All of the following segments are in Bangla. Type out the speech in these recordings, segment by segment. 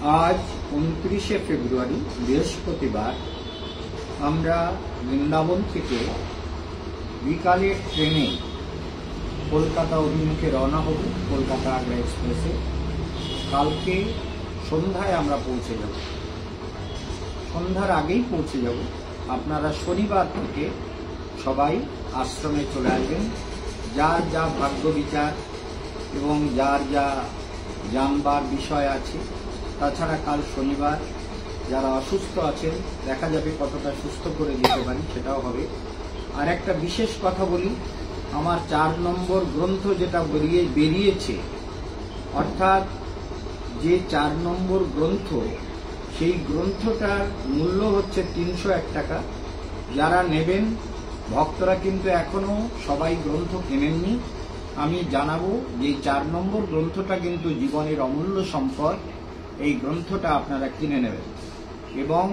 आज 29 ফেব্রুয়ারি বৃহস্পতিবার আমরা বৃন্দাবন থেকে বিকালের ট্রেনে কলকাতা অভিমুখে রওনা হব। কলকাতা আগ্রা এক্সপ্রেসে কালকে সন্ধ্যায় আমরা পৌঁছে যাব। সন্ধ্যার আগেই পৌঁছে যাব। আপনারা শনিবার থেকে সবাই আশ্রমে চলে আসবেন। যার যা ভাগ্য বিচার এবং যার যা জানবার বিষয় আছে। তাছাড়া কাল শনিবার যারা অসুস্থ আছেন দেখা যাবে কতটা সুস্থ করে দিতে পারি, সেটাও হবে। আর একটা বিশেষ কথা বলি, আমার 4 নম্বর গ্রন্থ যেটা বেরিয়েছে, অর্থাৎ যে 4 নম্বর গ্রন্থ, সেই গ্রন্থটার মূল্য হচ্ছে 301 টাকা। যারা নেবেন ভক্তরা কিন্তু এখনো সবাই গ্রন্থ কেনেননি। আমি জানাবো যে 4 নম্বর গ্রন্থটা কিন্তু জীবনের অমূল্য সম্পদ। এই গ্রন্থটা আপনারা কিনে নেবেন এবং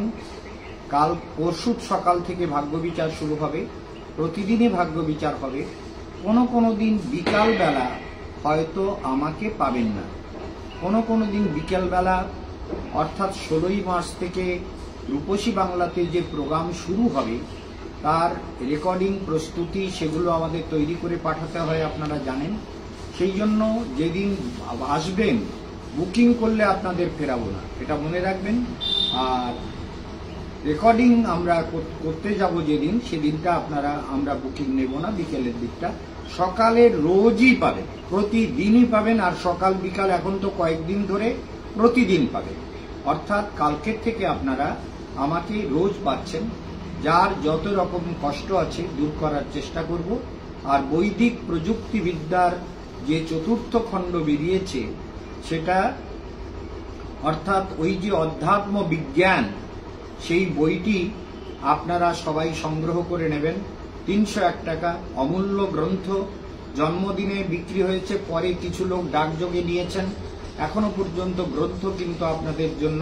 কাল পরশু সকাল থেকে ভাগ্য বিচার শুরু হবে। প্রতিদিনই ভাগ্য বিচার হবে। কোনো দিন বিকালবেলা হয়তো আমাকে পাবেন না। কোনো দিন বিকালবেলা, অর্থাৎ 16ই মার্চ থেকে রূপসী বাংলাতে যে প্রোগ্রাম শুরু হবে তার রেকর্ডিং প্রস্তুতি সেগুলো আমাদের তৈরি করে পাঠাতে হয়, আপনারা জানেন। সেই জন্য যেদিন আসবেন বুকিং করলে আপনাদের ফেরাবো না, এটা মনে রাখবেন। আর রেকর্ডিং আমরা করতে যাব যেদিন, সেদিনটা আমরা বুকিং নেব না। বিকেলের দিকটা সকালে রোজই পাবেন, প্রতিদিনই পাবেন। আর সকাল বিকাল এখন তো কয়েকদিন ধরে প্রতিদিন পাবেন। অর্থাৎ কালকের থেকে আপনারা আমাকে রোজ পাচ্ছেন। যার যত রকম কষ্ট আছে দূর করার চেষ্টা করব। আর বৈদিক প্রযুক্তিবিদ্যার যে 4র্থ খণ্ড বেরিয়েছে সেটা, অর্থাৎ ওই যে অধ্যাত্ম বিজ্ঞান, সেই বইটি আপনারা সবাই সংগ্রহ করে নেবেন। 301 টাকা অমূল্য গ্রন্থ। জন্মদিনে বিক্রি হয়েছে, পরে কিছু লোক ডাকযোগে নিয়েছেন। এখনো পর্যন্ত গ্রন্থ কিন্তু আপনাদের জন্য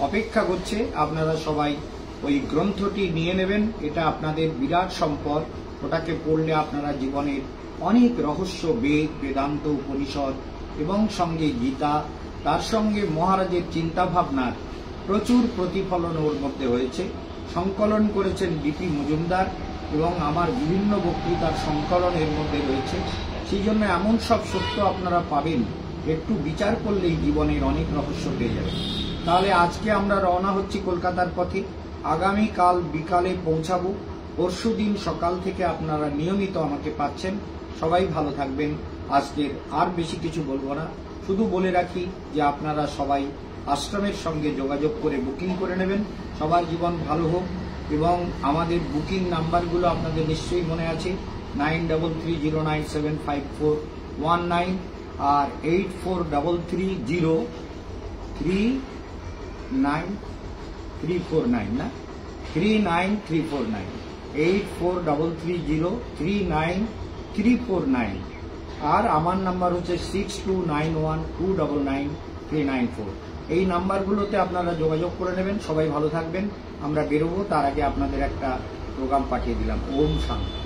অপেক্ষা করছে। আপনারা সবাই ওই গ্রন্থটি নিয়ে নেবেন। এটা আপনাদের বিরাট সম্পদ। ওটাকে পড়লে আপনারা জীবনের অনেক রহস্য, বেদ, বেদান্ত, উপনিষদ এবং সঙ্গে গীতা, তার সঙ্গে মহারাজের চিন্তা ভাবনার প্রচুর প্রতিফলন ওর মধ্যে হয়েছে। সংকলন করেছেন ডিপি মজুমদার এবং আমার বিভিন্ন বক্তৃতার সংকলন এর মধ্যে রয়েছে। সেই জন্য এমন সব সত্য আপনারা পাবেন, একটু বিচার করলেই জীবনের অনেক রহস্য পেয়ে যাবেন। তাহলে আজকে আমরা রওনা হচ্ছি কলকাতার পথে। আগামীকাল বিকালে পৌঁছাবো। পরশুদিন সকাল থেকে আপনারা নিয়মিত আমাকে পাচ্ছেন। সবাই ভালো থাকবেন। আজকের আর বেশি কিছু বলবো না, শুধু বলে রাখি যে আপনারা সবাই আশ্রমের সঙ্গে যোগাযোগ করে বুকিং করে নেবেন। সবার জীবন ভালো হোক। এবং আমাদের বুকিং নাম্বারগুলো আপনাদের নিশ্চয়ই মনে আছে, 9330975419 আর 8433039349 না 39349 8433039349। আর আমার নাম্বার হচ্ছে 6291299394। এই নাম্বারগুলোতে আপনারা যোগাযোগ করে নেবেন। সবাই ভালো থাকবেন। আমরা বেরোবো, তার আগে আপনাদের একটা প্রোগ্রাম পাঠিয়ে দিলাম। ওম শান্তি।